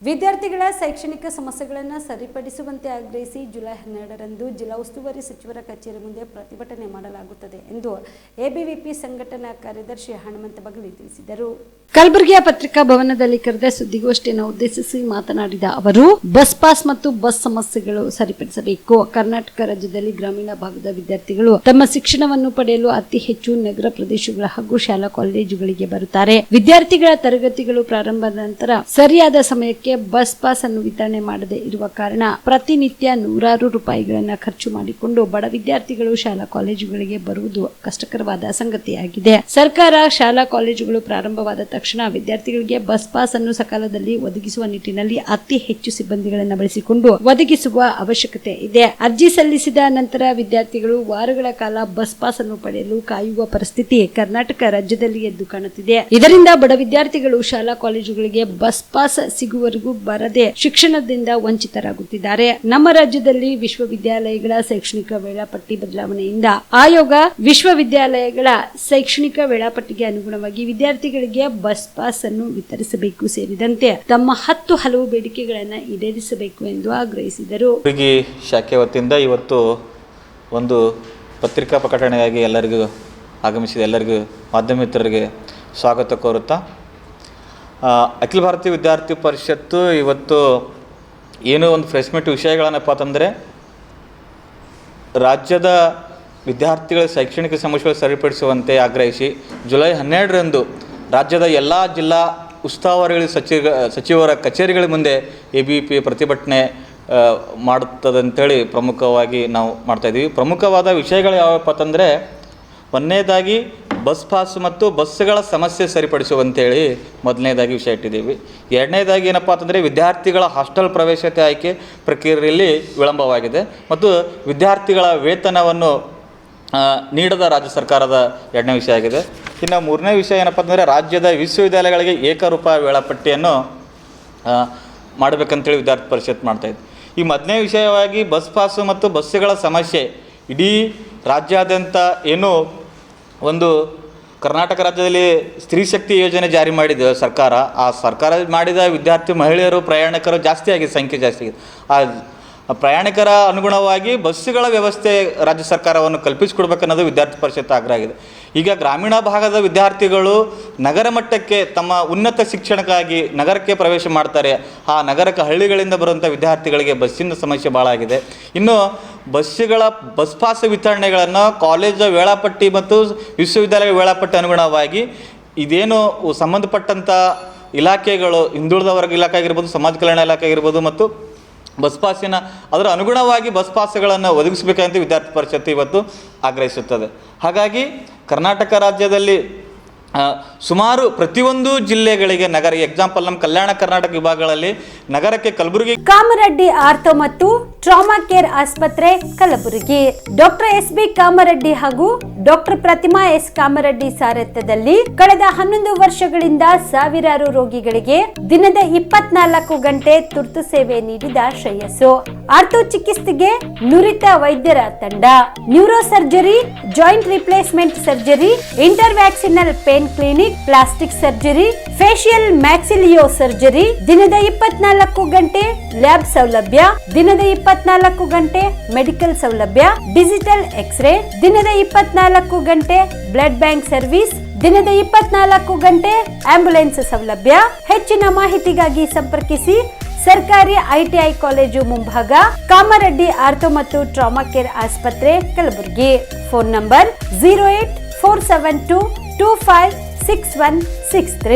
ವಿದ್ಯಾರ್ಥಿಗಳ ಶೈಕ್ಷಣಿಕ ಸಮಸ್ಯೆಗಳನ್ನು ಸರಿಪಡಿಸುವಂತೆ ಆಗ್ರಹಿಸಿ ಜುಲೈ 12ರಂದು ಜಿಲ್ಲಾ ಉಸ್ತುವಾರಿ ಸಚಿವರ ಕಚೇರಿ ಮುಂದೆ ಪ್ರತಿಭಟನೆ ಮಾಡಲಾಗುತ್ತದೆ ಎಂದು ಎಬಿವಿಪಿ ಸಂಘಟನಾ ಕಾರ್ಯದರ್ಶಿ ಹನುಮಂತ ಬಗಲಿ ತಿಳಿಸಿದರು. ಕಲಬುರಗಿಯ ಪತ್ರಿಕಾ ಭವನದಲ್ಲಿ ಕರೆದ ಸುದ್ದಿಗೋಷ್ಠಿಯನ್ನು ಉದ್ದೇಶಿಸಿ ಮಾತನಾಡಿದ ಅವರು, ಬಸ್ ಪಾಸ್ ಮತ್ತು ಬಸ್ ಸಮಸ್ಯೆಗಳು ಸರಿಪಡಿಸಬೇಕು. ಕರ್ನಾಟಕ ರಾಜ್ಯದಲ್ಲಿ ಗ್ರಾಮೀಣ ಭಾಗದ ವಿದ್ಯಾರ್ಥಿಗಳು ತಮ್ಮ ಶಿಕ್ಷಣವನ್ನು ಪಡೆಯಲು ಅತಿ ಹೆಚ್ಚು ನಗರ ಪ್ರದೇಶಗಳ ಹಾಗೂ ಶಾಲಾ ಕಾಲೇಜುಗಳಿಗೆ ಬರುತ್ತಾರೆ. ವಿದ್ಯಾರ್ಥಿಗಳ ತರಗತಿಗಳು ಪ್ರಾರಂಭದ ನಂತರ ಸರಿಯಾದ ಸಮಯಕ್ಕೆ ಬಸ್ ಪಾಸ್ ಅನ್ನು ವಿತರಣೆ ಮಾಡದೇ ಇರುವ ಕಾರಣ ಪ್ರತಿನಿತ್ಯ ನೂರಾರು ರೂಪಾಯಿಗಳನ್ನು ಖರ್ಚು ಮಾಡಿಕೊಂಡು ಬಡ ವಿದ್ಯಾರ್ಥಿಗಳು ಶಾಲಾ ಕಾಲೇಜುಗಳಿಗೆ ಬರುವುದು ಕಷ್ಟಕರವಾದ ಸಂಗತಿಯಾಗಿದೆ. ಸರ್ಕಾರ ಶಾಲಾ ಕಾಲೇಜುಗಳು ಪ್ರಾರಂಭವಾದ ತಕ್ಷಣ ವಿದ್ಯಾರ್ಥಿಗಳಿಗೆ ಬಸ್ ಪಾಸ್ ಅನ್ನು ಸಕಾಲದಲ್ಲಿ ಒದಗಿಸುವ ನಿಟ್ಟಿನಲ್ಲಿ ಅತಿ ಹೆಚ್ಚು ಸಿಬ್ಬಂದಿಗಳನ್ನು ಬಳಸಿಕೊಂಡು ಒದಗಿಸುವ ಅವಶ್ಯಕತೆ ಇದೆ. ಅರ್ಜಿ ಸಲ್ಲಿಸಿದ ನಂತರ ವಿದ್ಯಾರ್ಥಿಗಳು ವಾರಗಳ ಕಾಲ ಬಸ್ ಪಾಸ್ ಅನ್ನು ಪಡೆಯಲು ಕಾಯುವ ಪರಿಸ್ಥಿತಿ ಕರ್ನಾಟಕ ರಾಜ್ಯದಲ್ಲಿ ಎದ್ದು ಕಾಣುತ್ತಿದೆ. ಇದರಿಂದ ಬಡ ವಿದ್ಯಾರ್ಥಿಗಳು ಶಾಲಾ ಕಾಲೇಜುಗಳಿಗೆ ಬಸ್ ಪಾಸ್ ಸಿಗುವವರೆಗೂ ಬರದೆ ಶಿಕ್ಷಣದಿಂದ ವಂಚಿತರಾಗುತ್ತಿದ್ದಾರೆ. ನಮ್ಮ ರಾಜ್ಯದಲ್ಲಿ ವಿಶ್ವವಿದ್ಯಾಲಯಗಳ ಶೈಕ್ಷಣಿಕ ವೇಳಾಪಟ್ಟಿ ಬದಲಾವಣೆಯಿಂದ ಆಯೋಗ ವಿಶ್ವವಿದ್ಯಾಲಯಗಳ ಶೈಕ್ಷಣಿಕ ವೇಳಾಪಟ್ಟಿಗೆ ಅನುಗುಣವಾಗಿ ವಿದ್ಯಾರ್ಥಿಗಳಿಗೆ ಬಸ್ ಪಾಸ್ ಅನ್ನು ವಿತರಿಸಬೇಕು ಸೇರಿದಂತೆ ತಮ್ಮ 10 ಹಲವು ಬೇಡಿಕೆಗಳನ್ನು ಈಡೇರಿಸಬೇಕು ಎಂದು ಆಗ್ರಹಿಸಿದರು. ಶಾಖೆ ವತಿಯಿಂದ ಇವತ್ತು ಒಂದು ಪತ್ರಿಕಾ ಪ್ರಕಟಣೆಯಾಗಿ ಎಲ್ಲರಿಗೂ ಆಗಮಿಸಿದ ಎಲ್ಲರಿಗೂ ಮಾಧ್ಯಮ ಮಿತ್ರರಿಗೆ ಸ್ವಾಗತ ಕೋರುತ್ತಾ, ಅಖಿಲ ಭಾರತೀಯ ವಿದ್ಯಾರ್ಥಿ ಪರಿಷತ್ತು ಇವತ್ತು ಏನೋ ಒಂದು ಪ್ರೆಸ್ ಮೀಟ್ ವಿಷಯಗಳನ್ನಪ್ಪ ಅಂತಂದರೆ, ರಾಜ್ಯದ ವಿದ್ಯಾರ್ಥಿಗಳ ಶೈಕ್ಷಣಿಕ ಸಮಸ್ಯೆಗಳು ಸರಿಪಡಿಸುವಂತೆ ಆಗ್ರಹಿಸಿ ಜುಲೈ 12ರಂದು ರಾಜ್ಯದ ಎಲ್ಲ ಜಿಲ್ಲಾ ಉಸ್ತುವಾರಿ ಸಚಿವರ ಕಚೇರಿಗಳ ಮುಂದೆ ಎಬಿವಿಪಿ ಪ್ರತಿಭಟನೆ ಮಾಡುತ್ತದಂತೇಳಿ ಪ್ರಮುಖವಾಗಿ ನಾವು ಮಾಡ್ತಾಯಿದ್ದೀವಿ. ಪ್ರಮುಖವಾದ ವಿಷಯಗಳು ಯಾವಪ್ಪ ಅಂತಂದರೆ, ಒಂದನೇದಾಗಿ ಬಸ್ ಪಾಸ್ ಮತ್ತು ಬಸ್ಸುಗಳ ಸಮಸ್ಯೆ ಸರಿಪಡಿಸುವಂತೇಳಿ ಮೊದಲನೇದಾಗಿ ವಿಷಯ ಇಟ್ಟಿದ್ದೀವಿ. ಎರಡನೇದಾಗಿ ಏನಪ್ಪ ಅಂತಂದರೆ, ವಿದ್ಯಾರ್ಥಿಗಳ ಹಾಸ್ಟೆಲ್ ಪ್ರವೇಶತೆ ಆಯ್ಕೆ ಪ್ರಕ್ರಿಯೆಯಲ್ಲಿ ವಿಳಂಬವಾಗಿದೆ ಮತ್ತು ವಿದ್ಯಾರ್ಥಿಗಳ ವೇತನವನ್ನು ನೀಡದ ರಾಜ್ಯ ಸರ್ಕಾರದ ಎರಡನೇ ವಿಷಯ ಆಗಿದೆ. ಇನ್ನು ಮೂರನೇ ವಿಷಯ ಏನಪ್ಪ ಅಂತಂದರೆ, ರಾಜ್ಯದ ವಿಶ್ವವಿದ್ಯಾಲಯಗಳಿಗೆ ಏಕರೂಪ ವೇಳಾಪಟ್ಟಿಯನ್ನು ಮಾಡಬೇಕಂತೇಳಿ ವಿದ್ಯಾರ್ಥಿ ಪರಿಷತ್ ಮಾಡ್ತಾಯಿದೆ. ಈ ಮೊದಲನೇ ವಿಷಯವಾಗಿ ಬಸ್ ಪಾಸು ಮತ್ತು ಬಸ್ಸುಗಳ ಸಮಸ್ಯೆ ಇಡೀ ರಾಜ್ಯಾದ್ಯಂತ ಏನು ಒಂದು ಕರ್ನಾಟಕ ರಾಜ್ಯದಲ್ಲಿ ಸ್ತ್ರೀ ಶಕ್ತಿ ಯೋಜನೆ ಜಾರಿ ಮಾಡಿದೆ ಸರ್ಕಾರ. ಆ ಸರ್ಕಾರ ಮಾಡಿದ ವಿದ್ಯಾರ್ಥಿ ಮಹಿಳೆಯರು ಪ್ರಯಾಣಿಕರು ಜಾಸ್ತಿ ಆಗಿದೆ, ಸಂಖ್ಯೆ ಜಾಸ್ತಿ ಆಗಿದೆ. ಆ ಪ್ರಯಾಣಿಕರ ಅನುಗುಣವಾಗಿ ಬಸ್ಸುಗಳ ವ್ಯವಸ್ಥೆ ರಾಜ್ಯ ಸರ್ಕಾರವನ್ನು ಕಲ್ಪಿಸಿಕೊಡ್ಬೇಕನ್ನೋದು ವಿದ್ಯಾರ್ಥಿ ಪರಿಷತ್ ಆಗ್ರಹ ಆಗಿದೆ. ಈಗ ಗ್ರಾಮೀಣ ಭಾಗದ ವಿದ್ಯಾರ್ಥಿಗಳು ನಗರ ಮಟ್ಟಕ್ಕೆ ತಮ್ಮ ಉನ್ನತ ಶಿಕ್ಷಣಕ್ಕಾಗಿ ನಗರಕ್ಕೆ ಪ್ರವೇಶ ಮಾಡ್ತಾರೆ. ಆ ನಗರಕ್ಕೆ ಹಳ್ಳಿಗಳಿಂದ ಬರುವಂಥ ವಿದ್ಯಾರ್ಥಿಗಳಿಗೆ ಬಸ್ಸಿನ ಸಮಸ್ಯೆ ಭಾಳ ಆಗಿದೆ. ಇನ್ನು ಬಸ್ ಪಾಸ್ ವಿತರಣೆಗಳನ್ನು ಕಾಲೇಜ್ ವೇಳಾಪಟ್ಟಿ ಮತ್ತು ವಿಶ್ವವಿದ್ಯಾಲಯ ವೇಳಾಪಟ್ಟಿ ಅನುಗುಣವಾಗಿ ಇದೇನು ಸಂಬಂಧಪಟ್ಟಂಥ ಇಲಾಖೆಗಳು, ಹಿಂದುಳಿದ ವರ್ಗ ಇಲಾಖೆ ಆಗಿರ್ಬೋದು, ಸಮಾಜ ಕಲ್ಯಾಣ ಇಲಾಖೆ ಆಗಿರ್ಬೋದು ಮತ್ತು ಬಸ್ ಪಾಸಿನ ಅದರ ಅನುಗುಣವಾಗಿ ಬಸ್ ಪಾಸ್ಗಳನ್ನು ಒದಗಿಸಬೇಕಂತ ವಿದ್ಯಾರ್ಥಿ ಪರಿಷತ್ತು ಇವತ್ತು ಆಗ್ರಹಿಸುತ್ತದೆ. ಹಾಗಾಗಿ ಕರ್ನಾಟಕ ರಾಜ್ಯದಲ್ಲಿ ಸುಮಾರು ಪ್ರತಿಯೊಂದು ಜಿಲ್ಲೆಗಳಿಗೆ ನಗರ, ಎಕ್ಸಾಂಪಲ್ ನಮ್ಮ ಕಲ್ಯಾಣ ಕರ್ನಾಟಕ ವಿಭಾಗಗಳಲ್ಲಿ ನಗರಕ್ಕೆ ಕಲಬುರಗಿ ಕಾಮರೆಡ್ಡಿ ಆರ್ಥೋ ಮತ್ತು ಟ್ರಾಮಾ ಕೇರ್ ಆಸ್ಪತ್ರೆ ಕಲಬುರಗಿ, ಡಾಕ್ಟರ್ ಎಸ್.ಬಿ. ಕಾಮರೆಡ್ಡಿ ಹಾಗೂ ಡಾಕ್ಟರ್ ಪ್ರತಿಮಾ ಎಸ್. ಕಾಮರೆಡ್ಡಿ ಸಾರಥ್ಯದಲ್ಲಿ ಕಳೆದ 11 ವರ್ಷಗಳಿಂದ ಸಾವಿರಾರು ರೋಗಿಗಳಿಗೆ ದಿನದ 24 ಗಂಟೆ ತುರ್ತು ಸೇವೆ ನೀಡಿದ ಶ್ರೇಯಸ್ಸು. ಆರ್ಥೋ ಚಿಕಿತ್ಸೆಗೆ ನುರಿತ ವೈದ್ಯರ ತಂಡ, neuro surgery, joint replacement surgery, interventional pain clinic, plastic surgery, facial maxillo surgery, ದಿನದ 24 ಗಂಟೆ ಲ್ಯಾಬ್ ಸೌಲಭ್ಯ, ದಿನದ 24 ಗಂಟೆ ಮೆಡಿಕಲ್ ಸೌಲಭ್ಯ, ಡಿಜಿಟಲ್ ಎಕ್ಸ್ರೇ, ದಿನದ 24 ಗಂಟೆ ಬ್ಲಡ್ ಬ್ಯಾಂಕ್ ಸರ್ವಿಸ್, ದಿನದ 24 ಗಂಟೆ ಆಂಬ್ಯುಲೆನ್ಸ್ ಸೌಲಭ್ಯ. ಹೆಚ್ಚಿನ ಮಾಹಿತಿಗಾಗಿ ಸಂಪರ್ಕಿಸಿ ಸರ್ಕಾರಿ ಐಟಿಐ ಕಾಲೇಜು ಮುಂಭಾಗ, ಕಾಮರೆಡ್ಡಿ ಆರ್ಥೋ ಮತ್ತು ಟ್ರಾಮಾ ಕೇರ್ ಆಸ್ಪತ್ರೆ ಕಲಬುರಗಿ. Phone number 084722566163.